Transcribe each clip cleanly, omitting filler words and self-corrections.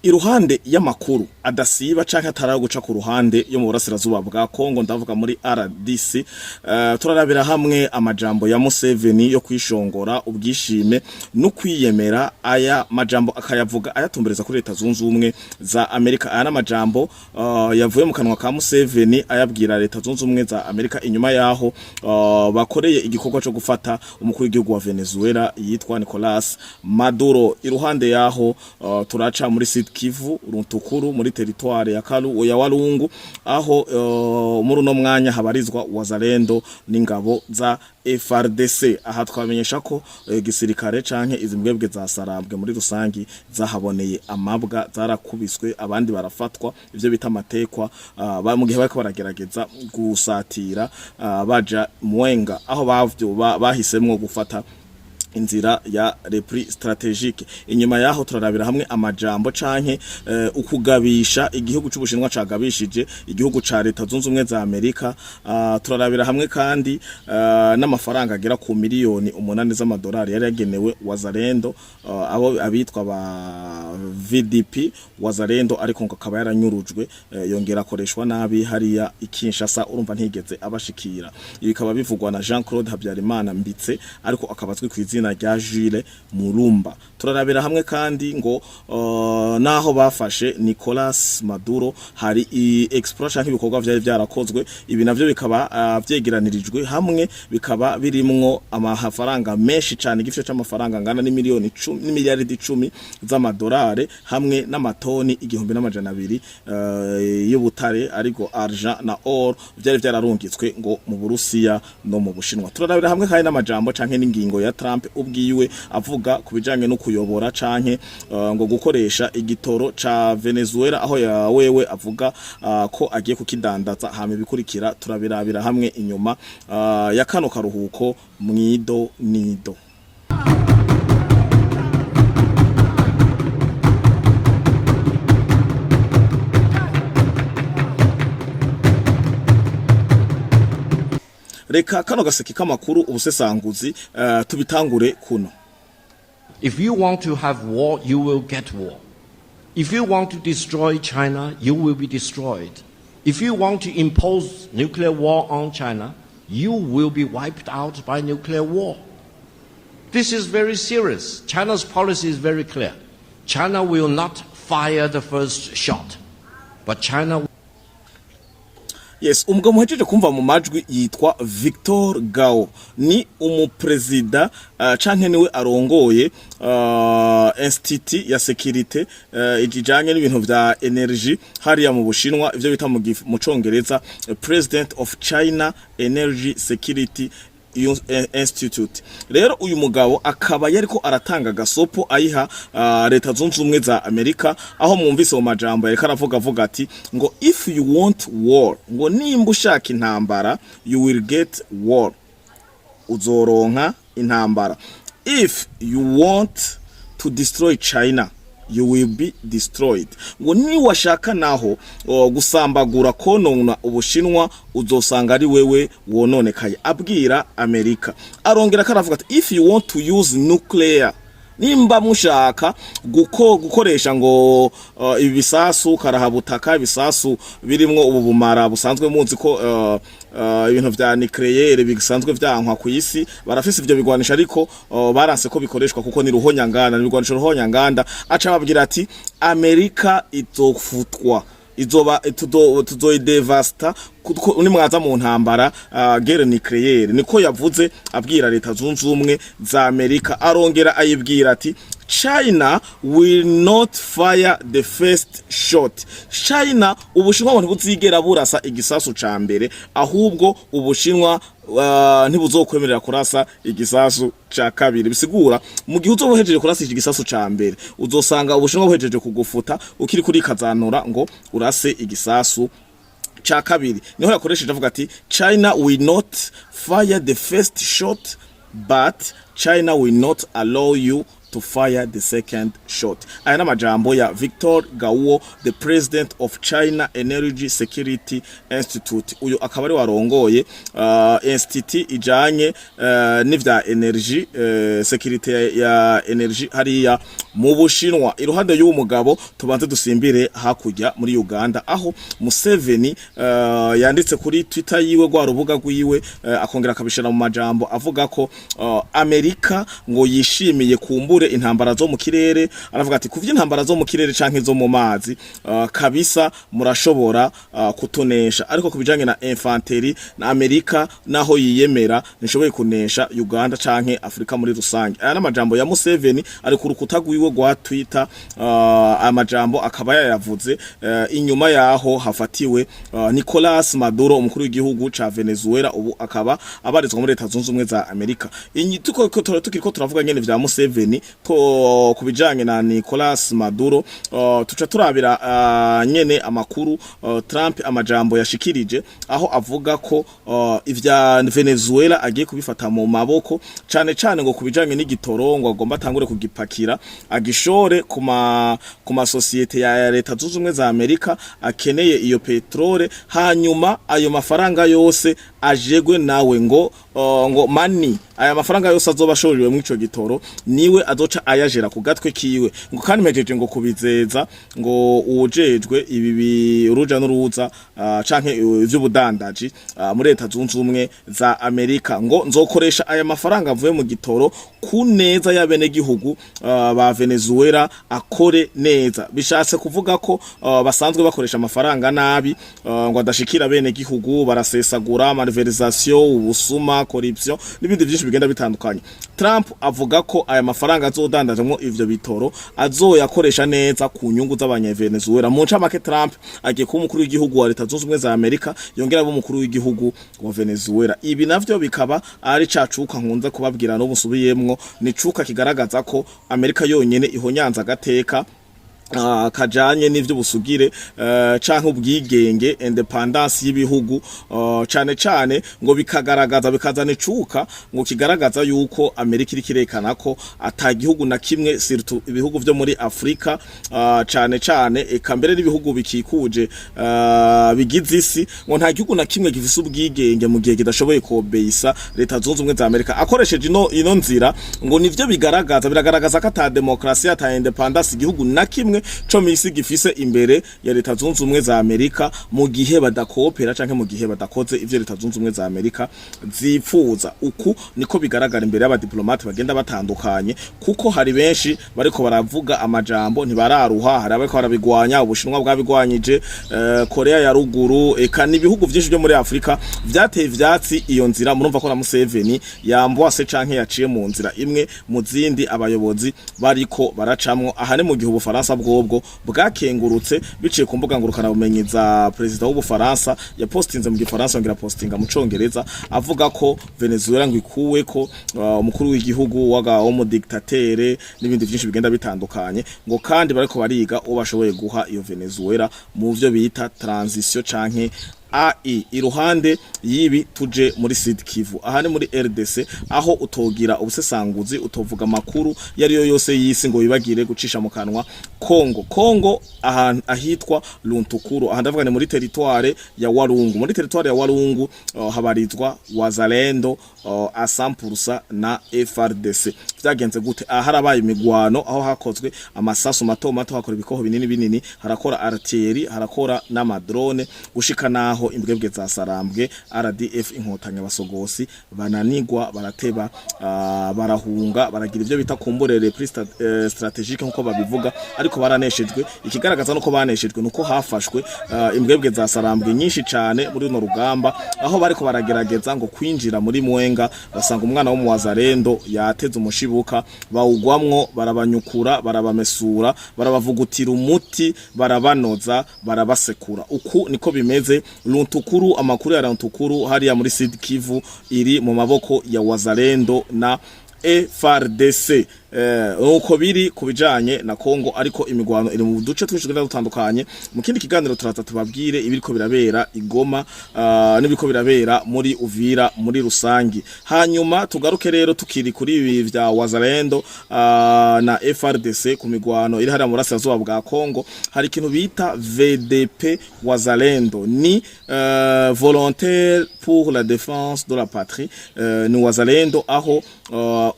iruhande y'amakuru adasiba canke ataraguca ku ruhande yo mu burasirazuba bwa Kongo ndavuga muri RDC turarabira hamwe amajambo ya Museveni yo kwishongora ubwishime no kwiyemera aya majambo akayavuga ayatumbereza kuri leta zunze ubumwe za Amerika aya namajambo yavuye mu kanwa ka Museveni ayabwira leta zunze ubumwe za Amerika inyuma yaho bakoreye igikorwa cyo gufata umukuru w'igihugu wa Venezuela yitwa Nicolas Maduro iruhande yaho turaca muri Kivu runtukuru muri territoire ya Walungu aho muri no mwanya habarizwa Wazalendo n'ingabo za FRDC aha twamenyesha ko gisirikare canke izimbwebwe za sarabwe muri rusangi zahaboneye amabwa zarakubiswe abandi barafatwa ivyo bita amatekwa mu gihe bariko baragerageza gusatira baja Mwenga aho bahisemwo gufata inzira ya repris strategique inyuma yaho turarabira hamwe amajambo canke ukugabisha igihugu c'Ubushinwa cagabishije igihugu ca leta zunze ubumwe za Amerika turarabira hamwe kandi n'amafaranga agera ku miliyoni 8 z'amadolari yari yagenewe Wazalendo abo abitwa ba VDP Wazalendo ariko ngo akaba yaranyurujwe yongera akoreshwa nabi hariya Kinshasa urumva ntigeze abashikira ibikaba bivugwa na Jean-Claude Habyarimana Mbitse ariko akabazwi kw'izina rya Jules Murumba turarabira hamwe kandi ngo naho bafashe Nicolas Maduro hari exploration nk'ibikorwa byari byarakozwe ibi navyo bikaba vyegeranirijwe hamwe bikaba birimwo amafaranga menshi cyane igifyo c'amafaranga ngana ni miliyoni 10 n'imiliyaridi 10 z'amadolari hamwe n'amatoni 1200 y'ubutare ariko argent na or byari byararungitswe ngo mu Burusiya no mu Bushinwa turarabira hamwe kandi n'amajambo canke n'ingingo ya Trump ubwiwe avuga kubijanye no kuyobora canke ngo gukoresha igitoro ca Venezuela aho wewe avuga ko agiye kukidandaza hame bikurikira turabirabira hamwe inyuma ya kano karuhuko mwido nido reka kano gaseki kamakuru ubusesanguzi tubitangure kuno. If you want to have war, you will get war. If you want to destroy China, you will be destroyed. If you want to impose nuclear war on China, you will be wiped out by nuclear war. This is very serious. China's policy is very clear. China will not fire the first shot, but China Yes, umugabo muhejeje kumva mu majwi yitwa Victor Gao ni umuprezida canke niwe arongoye institut ya sécurité ijanye n'ibintu vya energy hariya mu Bushinwa ivyo bita mu Congereza President of China Energy Security Institute. Rero uyu mugabo akaba yariko aratanga gasopo ayiha leta zunze ubumwe za Amerika aho mwumvise mu majambo yariko aravuga ati ngo if you want war ngo nimba ushaka intambara you will get war uzoronka intambara if you want to destroy China you will be destroyed ngo ni washaka naho gusambagura konona Ubushinwa uzosanga ari wewe wononekaye abwira Amerika arongera karavuga ati if you want to use nuclear nimba mushaka gukoresha ngo ibisasu karahabutaka ibisasu birimwo ubumara busanzwe munzi ko ibintu vya nucleaire bisanzwe vyankwa ku isi barafise ivyo bigwanisha ariko baranse ko bikoreshwa kuko ni ruhonyanganda n'ibigwanisho ruhonyanganda aca babwira ati Amerika izofutwa izoba tuzoidevasta uni mwaza mu ntambara guerre nucléaire niko yavuze abwira leta zunze ubumwe za Amerika arongera ayibwira ati China will not fire the first shot. China Ubushinwa abantu buzigera burasa igisasu ca mbere ahubwo Ubushinwa ntibuzokwemerera kurasa igisasu ca kabiri bisigura mu gihe uzobohejeje kurasa igisasu ca mbere uzosanga Ubushinwa buhejeje kugufuta ukiri kuri kazanura ngo urase igisasu cha kabiri niho yakoresheje avuga ati China will not fire the first shot but China will not allow you to fire the second shot. Aya namajambo ya Victor Gao, the president of China Energy Security Institute. Uyo akaba ari warongoye institute ijanye n'ivya energy security ya energy hariya mu Bushinwa. Iruhande y'uwo mugabo tubanze dusimbire hakurya muri Uganda aho Museveni yanditse kuri Twitter yiwe gwa rubuga rwiwe akongera akabishira mu majambo avuga ko Amerika ngo yishimiye kumbure intambara zo mu kirere. Aravuga ati kuvye intambara zo mu kirere canke zo mu mazi kabisa murashobora kutonesha, ariko kubijanye na infanteri na Amerika naho yiyemera nishoboye kunesha Uganda canke Afrika muri rusange. Aya n'amajambo ya Museveni ari ku rukuta rwiwe rwa Twitter. Amajambo akaba yayavuze inyuma yaho hafatiwe Nicolas Maduro umukuru w'igihugu ca Venezuela, ubu akaba abarizwa muri Leta Zunze Ubumwe za Amerika. Tukiriko turavuga nyene vya Museveni to kubijanye na Nicolas Maduro, tuca turabira nyene amakuru Trump amajambo yashikirije aho avuga ko ivya Venezuela agiye kubifata mu maboko cane cane ngo kubijanye n'igitoro ngo agomba tangure kugipakira agishore kuma societe ya Leta Zunze Ubumwe za Amerika akeneye iyo petrole, hanyuma ayo mafaranga yose ajegwe nawe ngo mani aya mafaranga yose azobashoriwe mu ico gitoro niwe azoca ayajera ku gatwe kiwe. Ngo kandi mejeje ngo kubizeza ngo ujejwe ibi uruja n'uruza canke ivy'ubudandaji muri Leta Zunze Ubumwe za Amerika ngo nzokoresha aya mafaranga avuye mu gitoro ku neza y'abene gihugu ba Venezuela akore neza. Bishatse kuvuga ko basanzwe bakoresha amafaranga nabi ngo adashikira bene gihugu, barasesagura malversation, ubusuma, corruption n'ibindi byinshi bigenda bitandukanye. Trump avuga ko aya mafaranga azodandajemo ivyo bitoro azoyakoresha neza ku nyungu z'abanyavenezuela. Mu ncamake Trump agiye kuba umukuru w'igihugu wa Leta Zunze Ubumwe za Amerika yongera abo umukuru w'igihugu wa Venezuela. Ibi navyo bikaba ari cacuka nkunze kubabwira no busubiyemwo, ni cuka kigaragaza ko Amerika yonyene ihonyanza gateka kajanye n'ivyo busugire canke ubwigenge independence y'ibihugu cane cane ngo bikagaragaza bikazana icuka ngo kigaragaza yuko Amerika iri kirekana ko atagihugu na kimwe surtout ibihugu vyo muri Afrika cane cane eka mbere n'ibihugu bikikuje bigize isi ngo nta gihugu na kimwe gifise ubwigenge mu gihe kidashoboye kobeisa Leta Zunze Ubumwe za Amerika. Akoresheje ino nzira ngo nivyo biragaragaza ko ata demokrasi ata independence igihugu na kimwe co misi gifise imbere ya Leta Zunze Ubumwe za Amerika mu gihe badakopera canke mu gihe badakoze ivyo Leta Zunze Ubumwe za Amerika zipfuza. Uku niko bigaragara imbere y'abadiplomate bagenda batandukanye, kuko hari benshi bariko baravuga amajambo ntibararuha, hari abariko barabigwanya. Ubushinwa bwabigwanyije, Korea ya ruguru, eka n'ibihugu vyinshi byo muri Afrika vyateye ivyatsi iyo nzira. Murumva ko na Museveni yambwase canke yaciye mu nzira imwe mu zindi abayobozi bariko baracamwo. Ahane mu gihe Ubufaransa bwobwo bwakengurutse biciye ku mbuga ngurukana bumenyi za president w'Ubufaransa yapostinze mu Gifaransa ngira postinga mu Congereza avuga ko Venezuela ngo ikuwe ko umukuru w'igihugu wo mu dictateur n'ibindi byinshi bigenda bitandukanye, ngo kandi bariko bariga ubashoboye guha iyo Venezuela mu byo bita transition canke AI. Iruhande yibi tuje muri Sud Kivu, ahane muri RDC aho utogira ubusesanguzi utovuga makuru yariyo yose yisi ngo bibagire gucisha mu kanwa. Kongo ahitwa Luntukuru, aha ndavuga ni muri territoire ya Walungu. Muri territoire ya Walungu habarizwa Wazalendo a 100% na FRDC. Vyagenze gute? Harabaye imigwano aho hakozwe amasasu mato mato, hakora ibikoho binini, harakora artillery, harakora n'amadrone gushika naho imbwebwe za Sarambwe RDF inkotanya basogosi bananigwa, barateba, barahunga, baragira ivyo bita kumburere strategique nkuko babivuga, ariko baraneshejwe. Ikigaragaza nuko baneshejwe nuko hafashwe imbwebwe za Sarambwe nyinshi cyane muri no rugamba, aho bariko baragerageza ngo kwinjira muri Mwenga, basanga umwana wo mu Wazalendo yateze umushibuka, bawugwamwo, barabanyukura, barabamesura, barabavugutira umuti, barabanoza, barabasekura. Uku niko bimeze. Luntukuru, amakuru ya Luntukuru hariya muri Sud Kivu iri mu maboko ya Wazalendo na FRDC. Uko biri kubijanye na Kongo, ariko imigwano iri mu duce twinshi dutandukanye. Mu kindi kiganiro turaza tubabwire ibiriko birabera Igoma n'ibiko birabera muri Uvira muri rusangi. Hanyuma tugaruke rero tukiri kuri ibi vya Wazalendo na FRDC ku migwano iri hariya mu burasirazuba bwa Kongo. Hari ikintu bita VDP Wazalendo, ni volontaire pour la défense de la patrie. Ni Wazalendo aho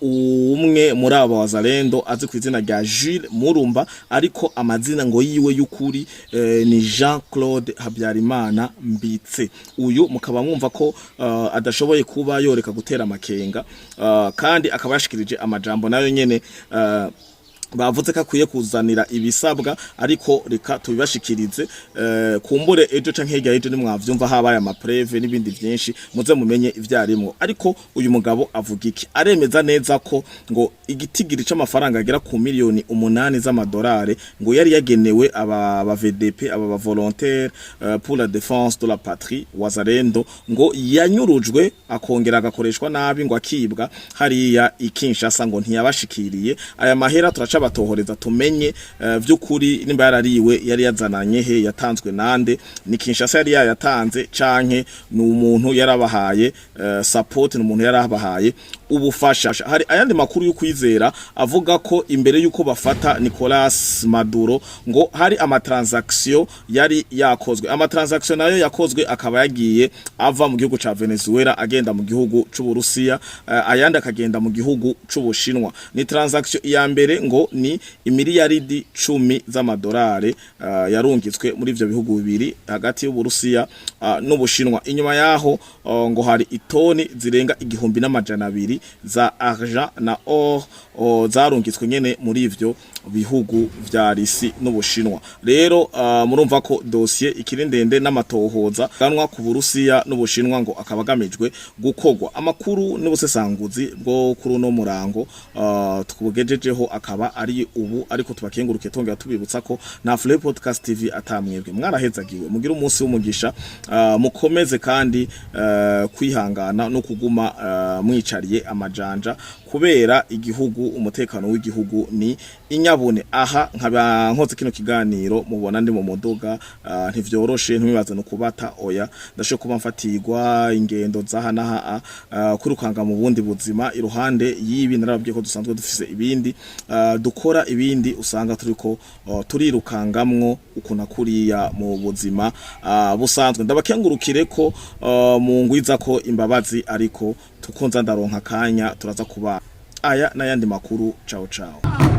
umwe muri abo wazalendo azi ku izina rya Jules Murumba ariko amazina ngo yiwe y'ukuri ni Jean Claude Habyarimana Mbitse. Uyu mukaba mwumva ko adashoboye kuba yoreka gutera amakenga kandi akaba yashikirije amajambo nayo nyene bavuze ko akwiye kuzanira ibisabwa ariko reka tubibashikirize kumbure ejo canke hirya ejo nimwavyumva habaye amapreve n'ibindi byinshi muze mumenye ivyarimwo. Ariko uyu mugabo avuga iki? Aremeza neza ko ngo igitigiri c'amafaranga agera ku miliyoni 8 z'amadolari ngo yari yagenewe aba VDP aba volontaire pour la défense de la patrie wazalendo ngo yanyurujwe akongera agakoreshwa nabi ngo akibwa hariya ikinshasa ngo ntiyabashikiriye aya mahera turaca batohoreza tumenye vy'ukuri nimba yarariwe yari yazananye he yatanzwe nande ni Kinshasa yari yatanze canke ni umuntu yarabahaye support ni umuntu yarabahaye ubufasha. Hari ayandi makuru yo kwizera avuga ko imbere yuko bafata Nicolas Maduro ngo hari amatransaction yari yakozwe. Amatransaction nayo yakozwe akaba yagiye ava mu gihugu ca Venezuela agenda mu gihugu c'u Burusiya ayandi akagenda mu gihugu c'u Bushinwa. Ni transaction ya mbere ngo ni imiliyaridi 10 z'amadolari yarungitswe muri ivyo bihugu bibiri hagati y'u Burusiya n'Ubushinwa. Inyuma yaho ngo hari itoni zirenga 1200 za argent na or zarungitswe nyene muri ivyo bihugu vya Risi n'Ubushinwa. Rero murumva ko dossier ikiri ndende n'amatohoza ganwa ku Burusiya n'Ubushinwa ngo akabagamijwe gukogwa. Amakuru n'ubusesanguzi bwo kuri no murango tukugejejeho akaba ari ubu ariko tubakenguruke tongera tubibutsa ko na Fleur Podcast TV atamwebwe mwarahezagiwe mugira umunsi w'umugisha mukomeze kandi kwihangana no kuguma mwicariye amajanja kubera igihugu umutekano w'igihugu ni inyabune. Aha nkaba nkoze kino kiganiro mubona ndi mu modoga ntivyoroshe ntubibaza no kubata oya ndasho kuba mfatirwa ingendo zahanaha kurukanga mu bundi buzima iruhande yibi narababwiye ko dusanzwe dufise ibindi dukora ibindi usanga turiko turirukangamwo ukuna kuriya mu buzima busanzwe. Ndabakengurukire ko mu ngwiza ko imbabazi ariko tukunza ndaronka kanya turaza kuba aya n'ayandi makuru. Ciao ciao.